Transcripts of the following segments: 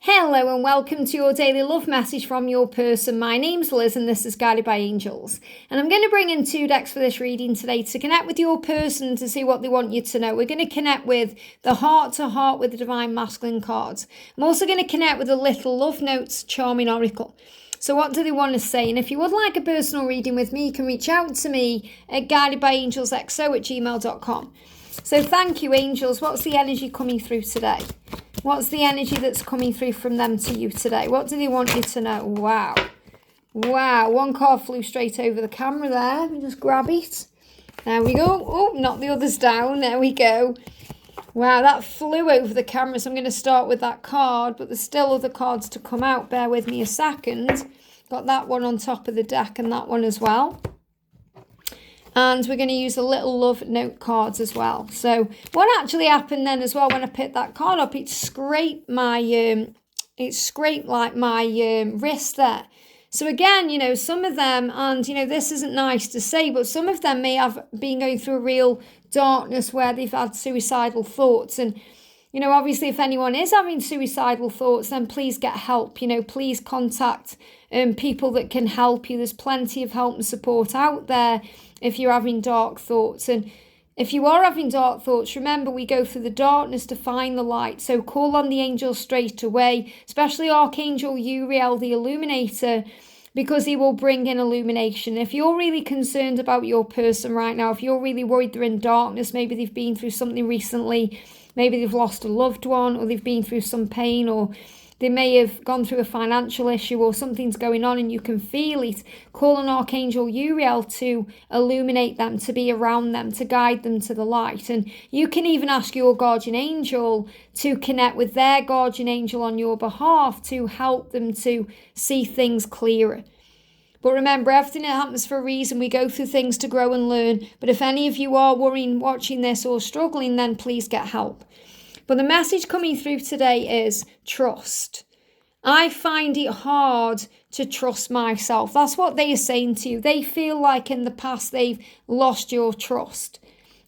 Hello and welcome to your daily love message from your person. My name's Liz and this is Guided by Angels. And I'm going to bring in 2 decks for this reading today to connect with your person to see what they want you to know. We're going to connect with the heart to heart with the Divine Masculine cards. I'm also going to connect with the Little Love Notes Charming Oracle. So what do they want to say? And if you would like a personal reading with me, you can reach out to me at guidedbyangelsxo@gmail.com. So thank you, angels. What's the energy coming through today? What's the energy that's coming through from them to you today? What do they want you to know? Wow. Wow. One card flew straight over the camera there. Let me just grab it. There we go. Oh, knock the others down. There we go. Wow, that flew over the camera. So I'm going to start with that card, but there's still other cards to come out. Bear with me a second. Got that one on top of the deck and that one as well. And we're going to use the Little Love Note cards as well. So what actually happened then as well when I picked that card up, it scraped my, wrist there. So again, some of them, and this isn't nice to say, but some of them may have been going through a real darkness where they've had suicidal thoughts. And obviously if anyone is having suicidal thoughts, then please get help. Please contact people that can help you. There's plenty of help and support out there if you're having dark thoughts. And if you are having dark thoughts, remember we go through the darkness to find the light. So call on the angels straight away, especially Archangel Uriel, the Illuminator, because he will bring in illumination. If you're really concerned about your person right now, if you're really worried they're in darkness, maybe they've been through something recently, maybe they've lost a loved one, or they've been through some pain, or they may have gone through a financial issue, or something's going on and you can feel it, call on Archangel Uriel to illuminate them, to be around them, to guide them to the light. And you can even ask your guardian angel to connect with their guardian angel on your behalf to help them to see things clearer. But remember, everything that happens for a reason. We go through things to grow and learn. But if any of you are worrying, watching this, or struggling, then please get help. But the message coming through today is trust. I find it hard to trust myself. That's what they are saying to you. They feel like in the past they've lost your trust.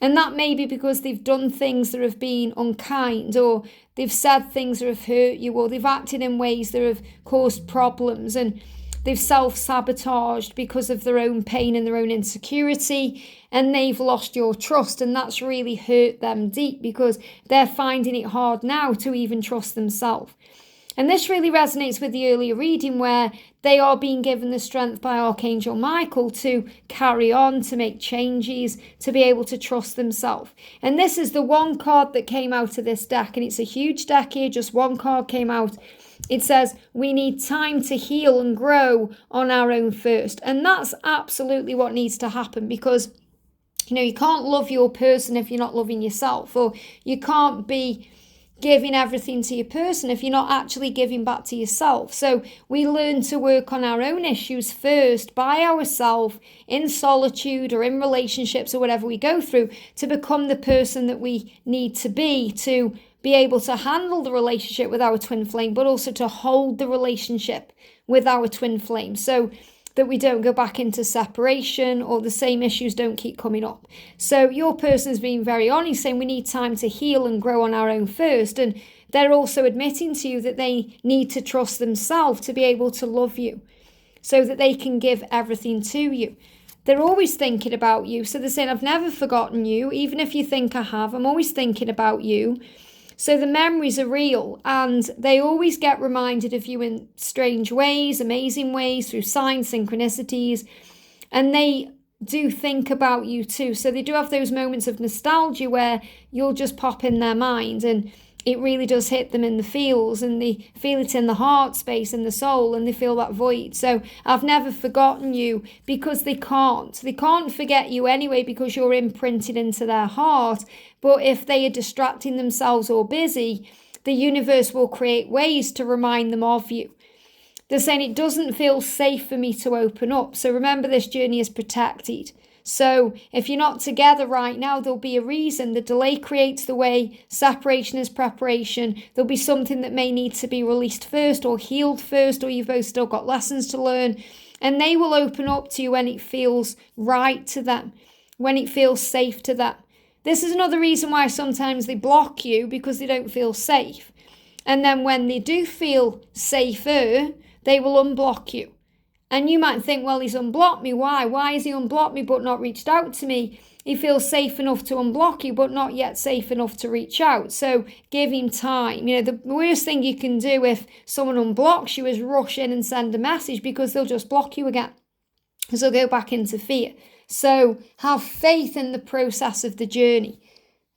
And that may be because they've done things that have been unkind, or they've said things that have hurt you, or they've acted in ways that have caused problems, and they've self-sabotaged because of their own pain and their own insecurity, and they've lost your trust, and that's really hurt them deep because they're finding it hard now to even trust themselves. And this really resonates with the earlier reading where they are being given the strength by Archangel Michael to carry on, to make changes, to be able to trust themselves. And this is the one card that came out of this deck, and it's a huge deck here, just one card came out. It says, we need time to heal and grow on our own first. And that's absolutely what needs to happen because, you can't love your person if you're not loving yourself, or you can't be giving everything to your person if you're not actually giving back to yourself. So we learn to work on our own issues first by ourselves in solitude or in relationships or whatever we go through to become the person that we need to be able to handle the relationship with our twin flame, but also to hold the relationship with our twin flame so that we don't go back into separation or the same issues don't keep coming up. So your person's being very honest, saying we need time to heal and grow on our own first. And they're also admitting to you that they need to trust themselves to be able to love you so that they can give everything to you. They're always thinking about you. So they're saying, I've never forgotten you. Even if you think I have, I'm always thinking about you. So the memories are real and they always get reminded of you in strange ways, amazing ways, through signs, synchronicities, and they do think about you too. So they do have those moments of nostalgia where you'll just pop in their mind and it really does hit them in the feels, and they feel it in the heart space, in the soul, and they feel that void. So I've never forgotten you because they can't. They can't forget you anyway because you're imprinted into their heart. But if they are distracting themselves or busy, the universe will create ways to remind them of you. They're saying it doesn't feel safe for me to open up. So remember, this journey is protected. So if you're not together right now, there'll be a reason. The delay creates the way. Separation is preparation. There'll be something that may need to be released first or healed first, or you've both still got lessons to learn. And they will open up to you when it feels right to them, when it feels safe to them. This is another reason why sometimes they block you, because they don't feel safe. And then when they do feel safer, they will unblock you. And you might think, well, he's unblocked me. Why? Why has he unblocked me but not reached out to me? He feels safe enough to unblock you, but not yet safe enough to reach out. So give him time. The worst thing you can do if someone unblocks you is rush in and send a message, because they'll just block you again. Because they'll go back into fear. So have faith in the process of the journey.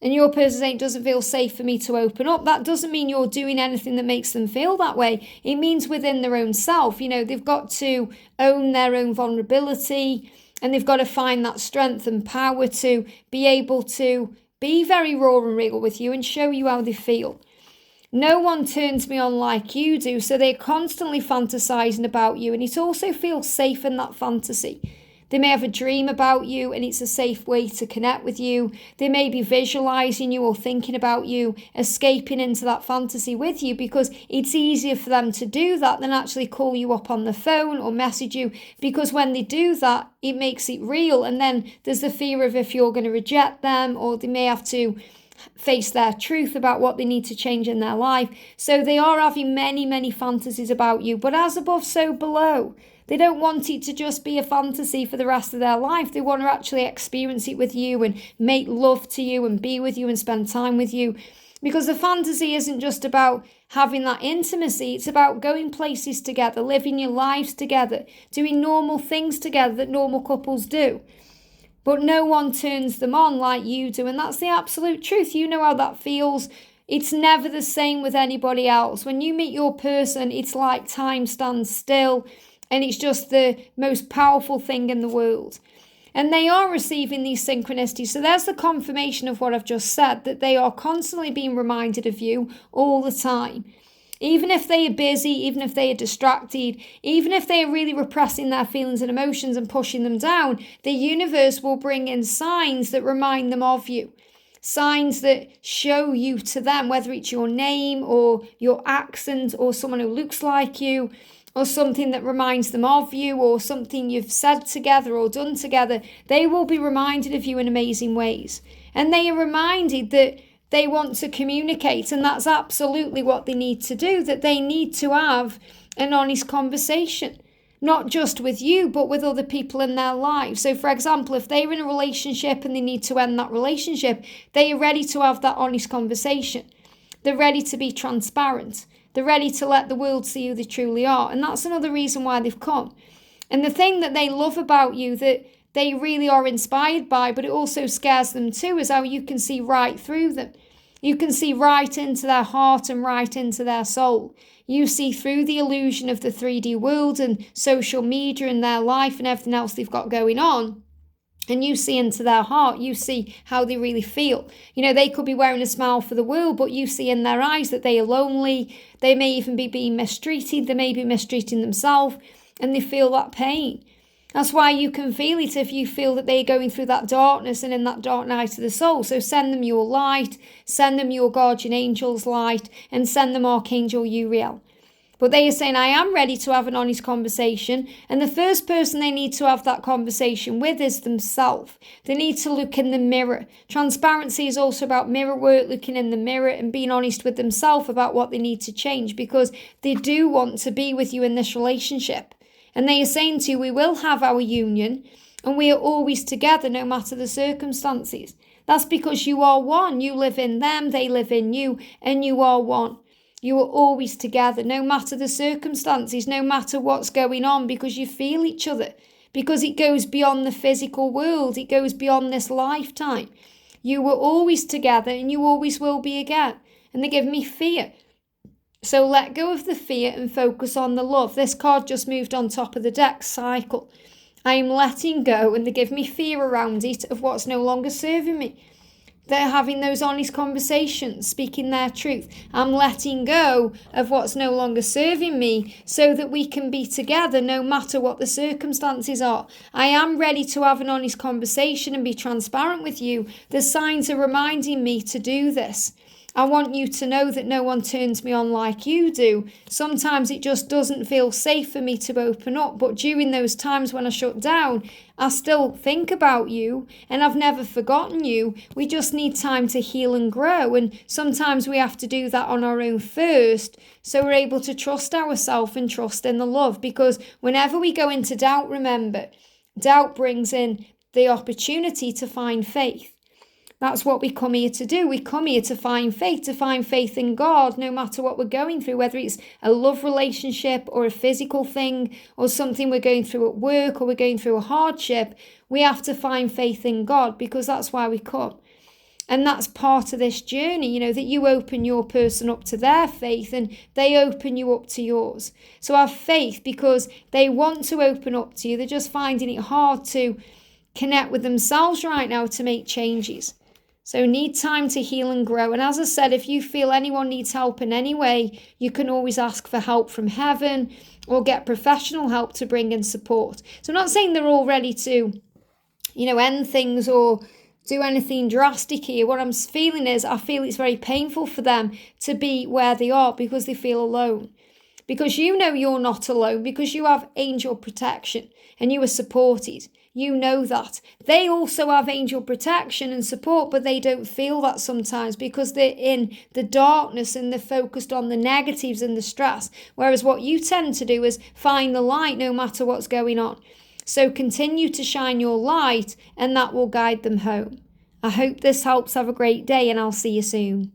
And your person saying, it doesn't feel safe for me to open up. That doesn't mean you're doing anything that makes them feel that way. It means within their own self, they've got to own their own vulnerability, and they've got to find that strength and power to be able to be very raw and real with you and show you how they feel. No one turns me on like you do, so they're constantly fantasizing about you, and it also feels safe in that fantasy. They may have a dream about you, and it's a safe way to connect with you. They may be visualizing you or thinking about you, escaping into that fantasy with you, because it's easier for them to do that than actually call you up on the phone or message you, because when they do that, it makes it real. And then there's the fear of if you're going to reject them, or they may have to face their truth about what they need to change in their life. So they are having many, many fantasies about you, but as above, so below. They don't want it to just be a fantasy for the rest of their life. They want to actually experience it with you and make love to you and be with you and spend time with you. Because the fantasy isn't just about having that intimacy. It's about going places together, living your lives together, doing normal things together that normal couples do. But no one turns them on like you do. And that's the absolute truth. You know how that feels. It's never the same with anybody else. When you meet your person, it's like time stands still. And it's just the most powerful thing in the world. And they are receiving these synchronicities. So there's the confirmation of what I've just said, that they are constantly being reminded of you all the time. Even if they are busy, even if they are distracted, even if they are really repressing their feelings and emotions and pushing them down, the universe will bring in signs that remind them of you. Signs that show you to them, whether it's your name or your accent or someone who looks like you, or something that reminds them of you, or something you've said together or done together. They will be reminded of you in amazing ways. And they are reminded that they want to communicate, and that's absolutely what they need to do, that they need to have an honest conversation, not just with you, but with other people in their lives. So, for example, if they're in a relationship and they need to end that relationship, they are ready to have that honest conversation. They're ready to be transparent. They're ready to let the world see who they truly are. And that's another reason why they've come. And the thing that they love about you, that they really are inspired by, but it also scares them too, is how you can see right through them. You can see right into their heart and right into their soul. You see through the illusion of the 3D world and social media and their life and everything else they've got going on. And you see into their heart, you see how they really feel. They could be wearing a smile for the world, but you see in their eyes that they are lonely. They may even be being mistreated. They may be mistreating themselves, and they feel that pain. That's why you can feel it if you feel that they're going through that darkness and in that dark night of the soul. So send them your light, send them your guardian angel's light, and send them Archangel Uriel. But they are saying, I am ready to have an honest conversation. And the first person they need to have that conversation with is themselves. They need to look in the mirror. Transparency is also about mirror work, looking in the mirror and being honest with themselves about what they need to change, because they do want to be with you in this relationship. And they are saying to you, we will have our union and we are always together no matter the circumstances. That's because you are one. You live in them, they live in you, and you are one. You are always together, no matter the circumstances, no matter what's going on, because you feel each other, because it goes beyond the physical world. It goes beyond this lifetime. You were always together and you always will be again. And they give me fear. So let go of the fear and focus on the love. This card just moved on top of the deck, cycle. I am letting go, and they give me fear around it of what's no longer serving me. They're having those honest conversations, speaking their truth. I'm letting go of what's no longer serving me so that we can be together no matter what the circumstances are. I am ready to have an honest conversation and be transparent with you. The signs are reminding me to do this. I want you to know that no one turns me on like you do. Sometimes it just doesn't feel safe for me to open up, but during those times when I shut down, I still think about you and I've never forgotten you. We just need time to heal and grow, and sometimes we have to do that on our own first, so we're able to trust ourselves and trust in the love, because whenever we go into doubt, remember, doubt brings in the opportunity to find faith. That's what we come here to do. We come here to find faith in God, no matter what we're going through, whether it's a love relationship or a physical thing or something we're going through at work or we're going through a hardship. We have to find faith in God, because that's why we come. And that's part of this journey, that you open your person up to their faith and they open you up to yours. So have faith, because they want to open up to you. They're just finding it hard to connect with themselves right now to make changes. So need time to heal and grow. And as I said, if you feel anyone needs help in any way, you can always ask for help from heaven or get professional help to bring in support. So I'm not saying they're all ready to, end things or do anything drastic here. What I'm feeling is, I feel it's very painful for them to be where they are, because they feel alone. Because you're not alone, because you have angel protection and you are supported. You know that. They also have angel protection and support, but they don't feel that sometimes because they're in the darkness and they're focused on the negatives and the stress. Whereas what you tend to do is find the light no matter what's going on. So continue to shine your light and that will guide them home. I hope this helps. Have a great day and I'll see you soon.